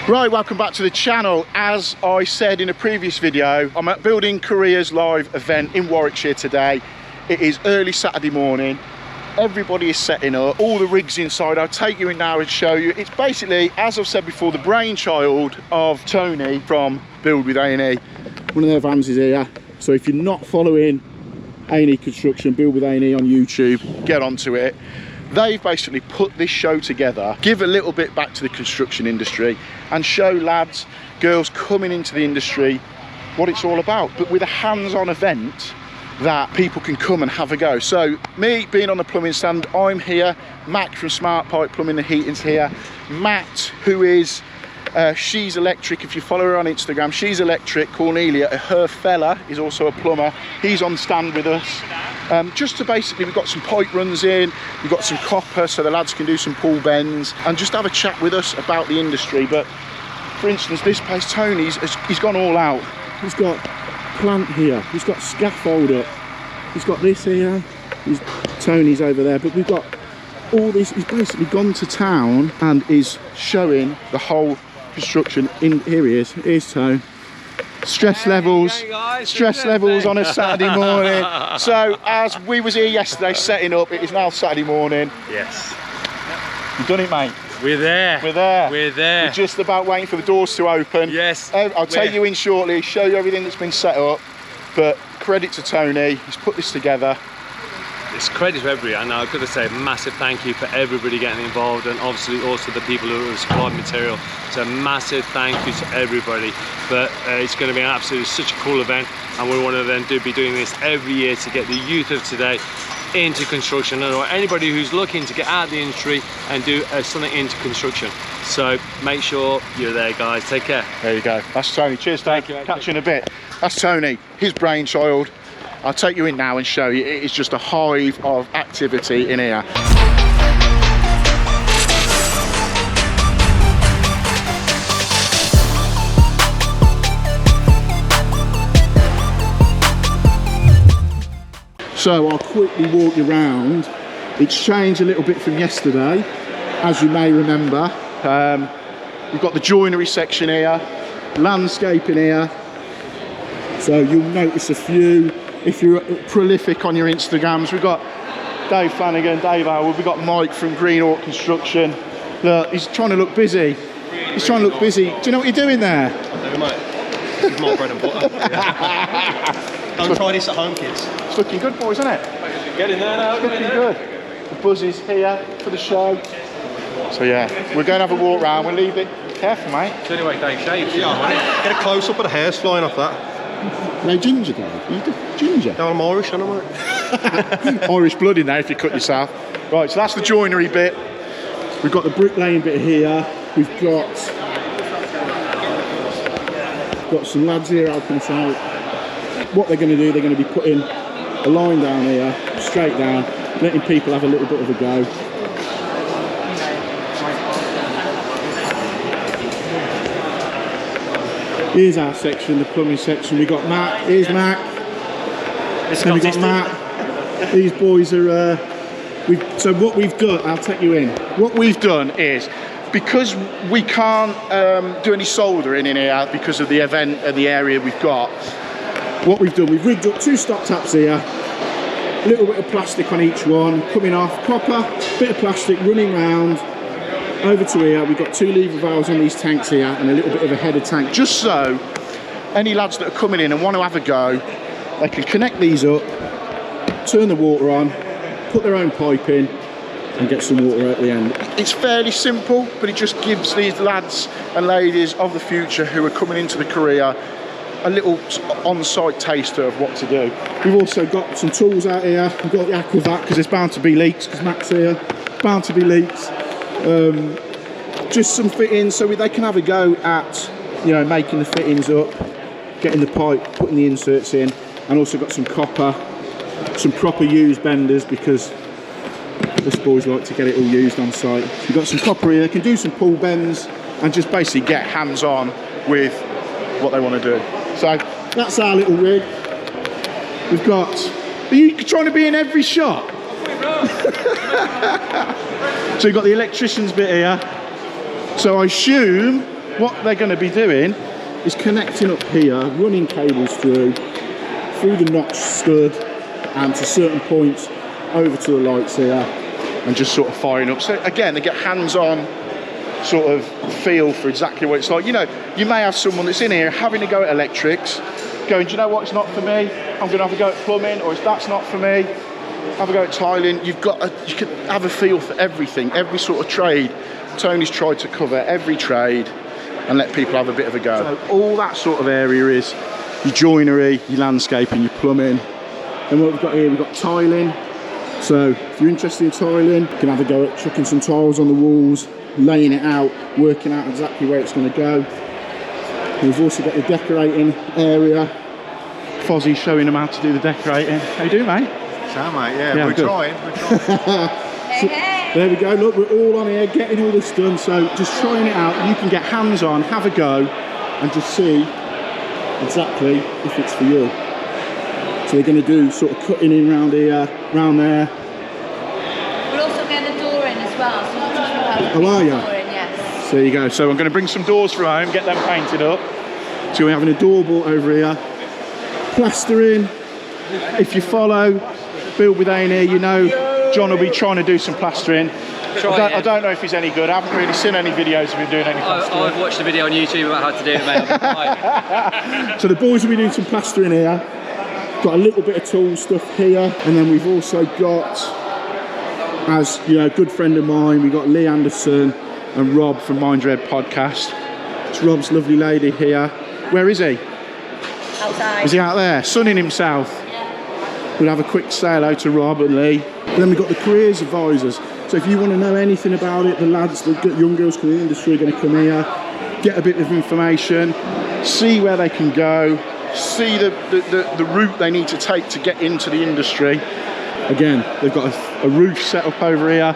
Right, welcome back to the channel. As I said in a previous video, I'm at Building Careers live event in Warwickshire today. It is early Saturday morning. Everybody is setting up, all the rigs inside. I'll take you in now and show you. It's basically, as I've said before, the brainchild of Tony from Build with A&E. One of their vans is here. So if you're not following A&E Construction, Build with A&E on YouTube, get onto it. They've basically put this show together, give a little bit back to the construction industry and show lads, girls coming into the industry what it's all about, but with a hands-on event that people can come and have a go. So me being on the plumbing stand, I'm here. Mac from Smart Pipe Plumbing and Heating's here. Matt, who is She's Electric, if you follow her on Instagram, She's Electric. Cornelia, her fella, is also a plumber. He's on stand with us. Just to basically, we've got some pipe runs in, we've got some copper so the lads can do some pull bends and just have a chat with us about the industry. But for instance, this place, Tony's, he's gone all out. He's got plant here, he's got scaffold up, he's got this here, Tony's over there, but we've got all this. He's basically gone to town and is showing the whole construction in. Here he is, here's Tone. Stress levels on a Saturday morning. So as we was here yesterday setting up, it is now Saturday morning. Yes. You've done it, mate. We're there. We're there. We're there. We're just about waiting for the doors to open. Yes. I'll take you in shortly, show you everything that's been set up. But credit to Tony, he's put this together. It's credit to everybody, and I've got to say a massive thank you for everybody getting involved, and obviously also the people who have supplied material. So a massive thank you to everybody. But it's going to be an absolutely such a cool event, and we want to then be doing this every year to get the youth of today into construction, or anybody who's looking to get out of the industry and do something into construction. So make sure you're there, guys. Take care. There you go. That's Tony. Cheers, thank you. Catch you in a bit. That's Tony, his brainchild. I'll take you in now and show you. It is just a hive of activity in here. So I'll quickly walk you around. It's changed a little bit from yesterday, as you may remember. We've got the joinery section here, landscaping here. So you'll notice a few. If you're prolific on your Instagrams, we've got Dave Flanagan, Dave Howard, we've got Mike from Green Hawk Construction. Look, he's trying to look busy. He's trying to look busy. Do you know what you're doing there? I do, mate. This is my bread and butter. Don't try this at home, kids. It's looking good, boys, isn't it? Get in there now. It's looking good. The buzz is here for the show. So yeah, we're going to have a walk round. We'll leave it. Careful, mate. It's the only way Dave shaves. Yeah, get a close up of the hairs flying off that. No ginger, Dave. You do ginger. No, I'm Irish, I know, mate. Irish blood in there if you cut yourself. Right, so that's the joinery bit. We've got the bricklaying bit here. We've got some lads here helping us out. What they're going to do, they're going to be putting a line down here, straight down, letting people have a little bit of a go. Here's our section, the plumbing section. We've got Matt. Here's Matt. Then we've got Matt. These boys are... so what we've done, I'll take you in. What we've done is, because we can't do any soldering in here because of the event and the area we've got, what we've done, we've rigged up 2 stop taps here, a little bit of plastic on each one, coming off, copper, bit of plastic running round, over to here. We've got 2 lever valves on these tanks here and a little bit of a header tank, just so any lads that are coming in and want to have a go, they can connect these up, turn the water on, put their own pipe in and get some water at the end. It's fairly simple, but it just gives these lads and ladies of the future who are coming into the career a little on-site taster of what to do. We've also got some tools out here. We've got the aquavat because there's bound to be leaks, because Matt's here, bound to be leaks. Just some fittings so they can have a go at, you know, making the fittings up, getting the pipe, putting the inserts in, and also got some copper, some proper used benders because us boys like to get it all used on site. We've got some copper here, can do some pull bends and just basically get hands-on with what they want to do. So that's our little rig. We've got... Are you trying to be in every shot? So you've got the electrician's bit here. So I assume what they're going to be doing is connecting up here, running cables through the notch stud and to certain points over to the lights here, and just sort of firing up. So again, they get hands-on sort of feel for exactly what it's like. You know, you may have someone that's in here having a go at electrics, going, do you know what, it's not for me, I'm going to have a go at plumbing, or if that's not for me, have a go at tiling. You can have a feel for everything, every sort of trade. Tony's tried to cover every trade and let people have a bit of a go. So all that sort of area is your joinery, your landscaping, your plumbing. And what we've got here, we've got tiling. So if you're interested in tiling, you can have a go at chucking some tiles on the walls, laying it out, working out exactly where it's going to go. And we've also got the decorating area. Fozzie's showing them how to do the decorating. How you doing, mate? So, mate, yeah, we're trying. So, there we go, look, we're all on here getting all this done, so just trying it out. You can get hands on, have a go, and just see exactly if it's for you. So they're going to do sort of cutting in round here, round there. We're also getting a door in as well, so we'll teach you how to Oh, are you? door in, yes. So there you go. So I'm going to bring some doors from home, get them painted up. So we're having a door bolt over here. Plastering. If you follow Build with A&E, you know John will be trying to do some plastering. I don't know if he's any good. I haven't really seen any videos of him doing any plastering. I've watched a video on YouTube about how to do it, mate. So the boys will be doing some plastering here. Got a little bit of tool stuff here, and then we've also got, as you know, a good friend of mine, we've got Lee Anderson and Rob from Mind Your Head podcast. It's Rob's lovely lady here. Where is he? Outside. Is he out there, sunning himself? Yeah. We'll have a quick say hello to Rob and Lee. And then we've got the careers advisors. So if you want to know anything about it, the lads, the young girls from the industry are going to come here, get a bit of information, see where they can go, see the route they need to take to get into the industry. Again, they've got a roof set up over here,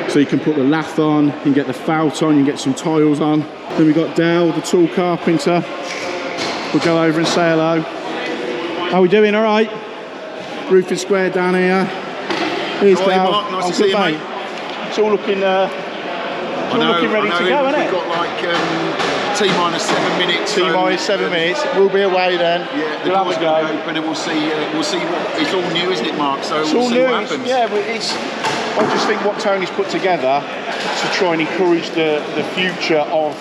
so you can put the lath on, you can get the felt on, you can get some tiles on. Then we've got Dale, the tool carpenter. We'll go over and say hello. How are we doing? All right? Roofing square down here. Here's Dale. Mark, nice to see you, mate. It's all looking, looking ready to go, isn't it? We've got like T-minus 7 minutes. T-minus 7 minutes. We'll be away then. Yeah, the we'll door's going to open and we'll see what, it's all new, isn't it, Mark? So it's we'll all see new. what happens. Yeah, but I just think what Tony's put together to try and encourage the future of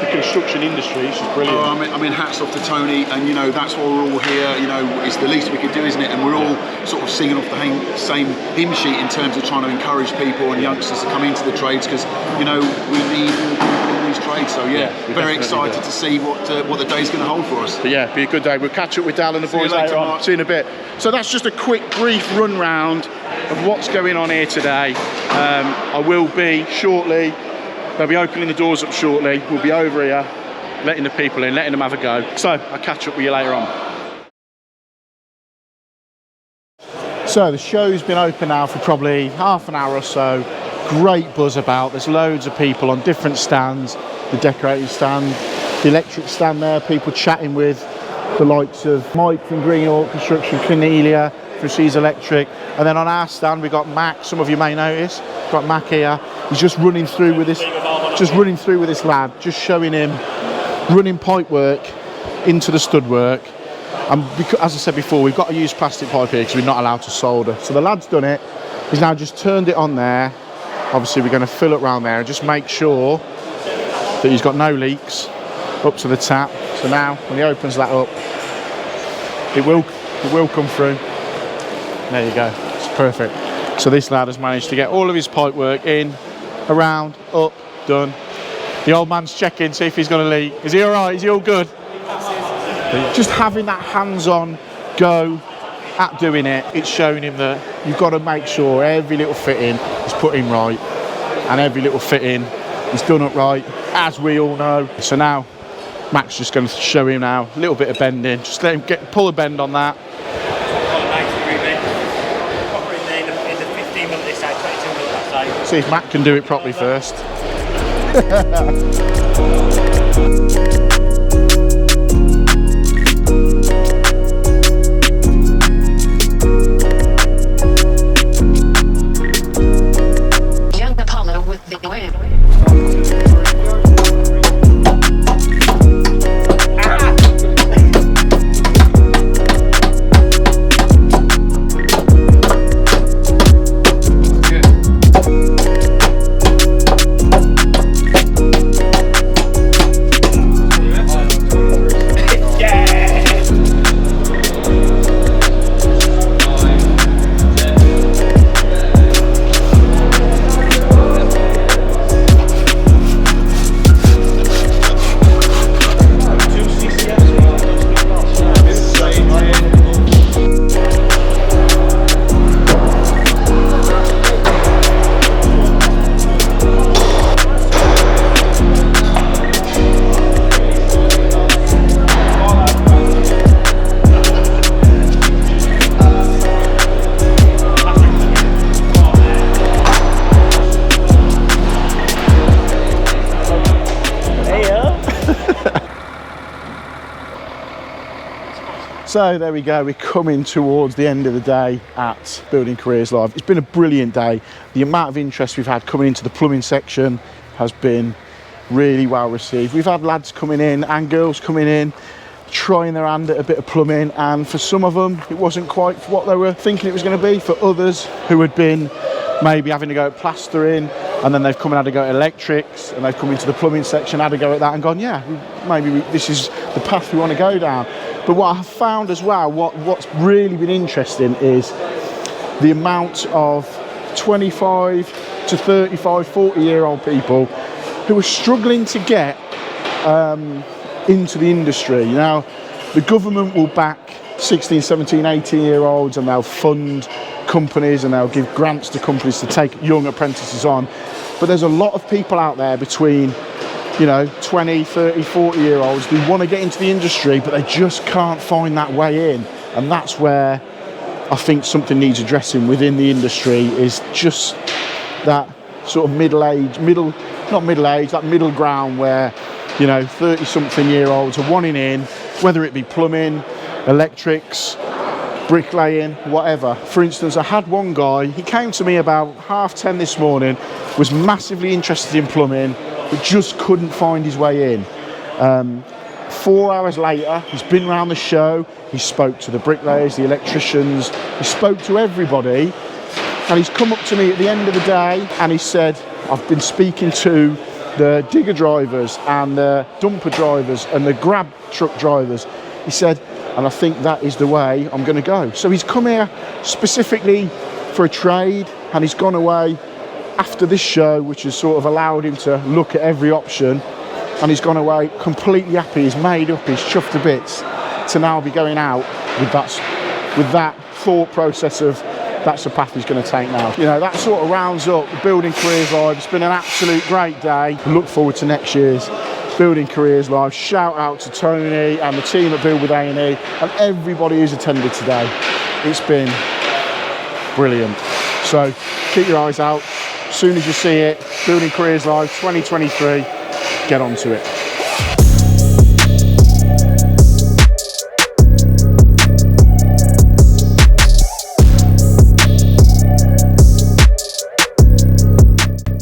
the construction industry is just brilliant. Oh, I mean, hats off to Tony, and you know that's why we're all here. You know, it's the least we could do, isn't it? And we're all sort of singing off the same hymn sheet in terms of trying to encourage people and youngsters to come into the trades, because you know we need more people in these trades. So yeah, very excited to see what the day's going to hold for us. But yeah, be a good day. We'll catch up with Dal and the boys later on. See you in a bit. So that's just a quick, brief run round of what's going on here today. I will be shortly. They'll be opening the doors up shortly. We'll be over here, letting the people in, letting them have a go. So I'll catch up with you later on. So the show's been open now for probably half an hour or so. Great buzz about. There's loads of people on different stands. The decorating stand, the electric stand there, people chatting with the likes of Mike from Greenhawk Construction, Cornelia from C's Electric. And then on our stand we've got Mac, some of you may notice. We've got Mac here. He's just running through with this lad, just showing him running pipe work into the stud work. And because, as I said before, we've got to use plastic pipe here because we're not allowed to solder. So the lad's done it. He's now just turned it on there. Obviously we're going to fill it around there and just make sure that he's got no leaks up to the tap. So now when he opens that up, it will come through. There you go, it's perfect. So this lad has managed to get all of his pipe work in, around, up, done. The old man's checking, see if he's got a leak. Is he all right? Is he all good? Just having that hands-on go at doing it, it's showing him that you've got to make sure every little fitting is put in right, and every little fitting is done up right, as we all know. So now Mac's just going to show him now a little bit of bending. Just let him pull a bend on that. See if Matt can do it properly first. Young Apollo with the win. So there we go, we're coming towards the end of the day at Building Careers Live. It's been a brilliant day. The amount of interest we've had coming into the plumbing section has been really well received. We've had lads coming in and girls coming in, trying their hand at a bit of plumbing, and for some of them it wasn't quite what they were thinking it was going to be. For others who had been maybe having to go at plastering, and then they've come and had to go at electrics, and they've come into the plumbing section, had to go at that and gone, yeah, this is the path we want to go down. But what I have found as well, what's really been interesting is the amount of 25 to 35, 40-year-old people who are struggling to get into the industry. Now, the government will back 16, 17, 18-year-olds, and they'll fund companies and they'll give grants to companies to take young apprentices on. But there's a lot of people out there between, 20, 30, 40-year-olds who want to get into the industry, but they just can't find that way in. And that's where I think something needs addressing within the industry, is just that sort of that middle ground where 30-something-year-olds are wanting in, whether it be plumbing, electrics, bricklaying, whatever. For instance, I had one guy, he came to me about 10:30 this morning, was massively interested in plumbing, but just couldn't find his way in. 4 hours later, he's been around the show, he spoke to the bricklayers, the electricians, he spoke to everybody, and he's come up to me at the end of the day and he said, I've been speaking to the digger drivers and the dumper drivers and the grab truck drivers. He said, and I think that is the way I'm going to go. So he's come here specifically for a trade, and he's gone away after this show, which has sort of allowed him to look at every option, and he's gone away completely happy. He's made up, he's chuffed to bits to now be going out with that thought process of that's the path he's going to take now. That sort of rounds up the Building Careers Live. It's been an absolute great day. Look forward to next year's Building Careers Live. Shout out to Tony and the team at Build with A&E and everybody who's attended today. It's been brilliant. So keep your eyes out. As soon as you see it, Building Careers Live 2023, get onto it.